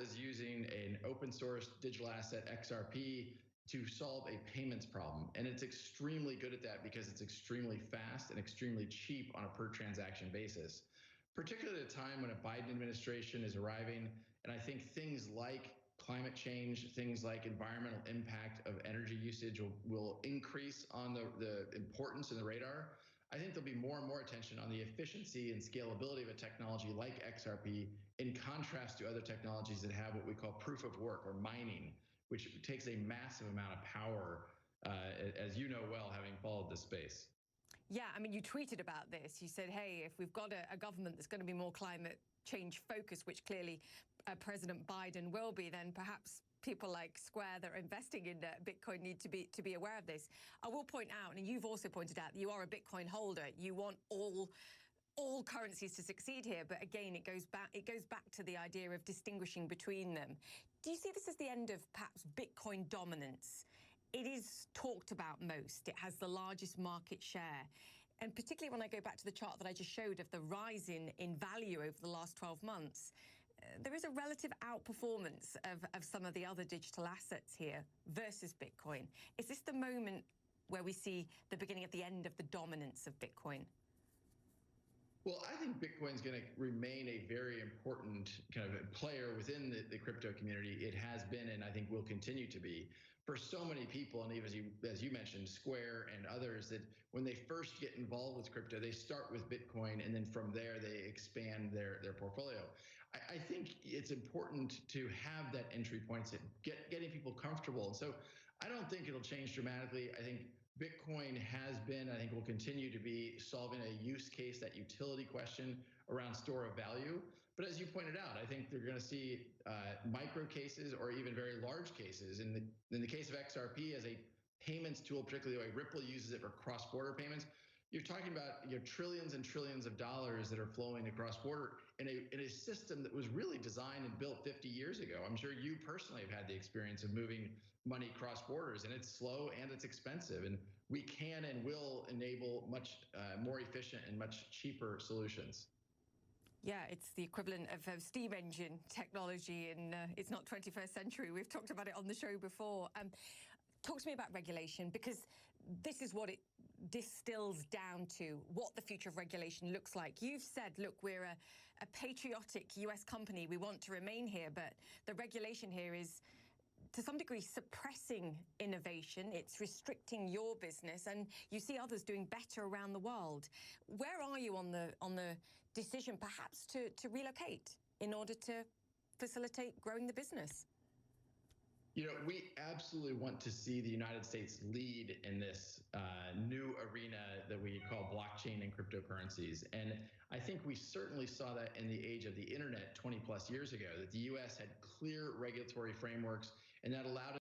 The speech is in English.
is using an open source digital asset XRP to solve a payments problem. And it's extremely good at that because it's extremely fast and extremely cheap on a per transaction basis, particularly at a time when a Biden administration is arriving. And I think things like climate change, things like environmental impact of energy usage will increase on the importance in the radar. I think there'll be more and more attention on the efficiency and scalability of a technology like XRP in contrast to other technologies that have what we call proof of work or mining, which takes a massive amount of power, as you know well, having followed this space. Yeah, I mean, you tweeted about this. You said, hey, if we've got a government that's going to be more climate change focused, which clearly President Biden will be, then perhaps people like Square that are investing in Bitcoin need to be aware of this. I will point out, and you've also pointed out, that you are a Bitcoin holder. You want all currencies to succeed here, but again, it goes back to the idea of distinguishing between them. Do you see this as the end of perhaps Bitcoin dominance? It is talked about most. It has the largest market share. And particularly when I go back to the chart that I just showed of the rise in value over the last 12 months, there is a relative outperformance of some of the other digital assets here versus Bitcoin. Is this the moment where we see the beginning of the end of the dominance of Bitcoin? Well, I think Bitcoin's going to remain a very important kind of player within the crypto community. It has been, and I think will continue to be, for so many people, and even as you mentioned, Square and others, that when they first get involved with crypto, they start with Bitcoin, and then from there they expand their portfolio. I think it's important to have that entry point, to getting people comfortable. And so I don't think it'll change dramatically. I think Bitcoin has been, I think will continue to be, solving a use case, that utility question around store of value. But as you pointed out, I think they're going to see micro cases or even very large cases. In the case of XRP as a payments tool, particularly the way Ripple uses it for cross-border payments, you're talking about trillions and trillions of dollars that are flowing across border in a system that was really designed and built 50 years ago. I'm sure you personally have had the experience of moving money cross borders, and it's slow and it's expensive. And we can and will enable much more efficient and much cheaper solutions. Yeah, it's the equivalent of steam engine technology, and it's not 21st century. We've talked about it on the show before. Talk to me about regulation, because this is what it distills down to, what the future of regulation looks like. You've said, look, we're a patriotic US company. We want to remain here, but the regulation here is, to some degree, suppressing innovation. It's restricting your business, and you see others doing better around the world. Where are you on the decision, perhaps, to relocate in order to facilitate growing the business? We absolutely want to see the United States lead in this new arena that we call blockchain and cryptocurrencies. And I think we certainly saw that in the age of the internet 20 plus years ago, that the US had clear regulatory frameworks, and that allowed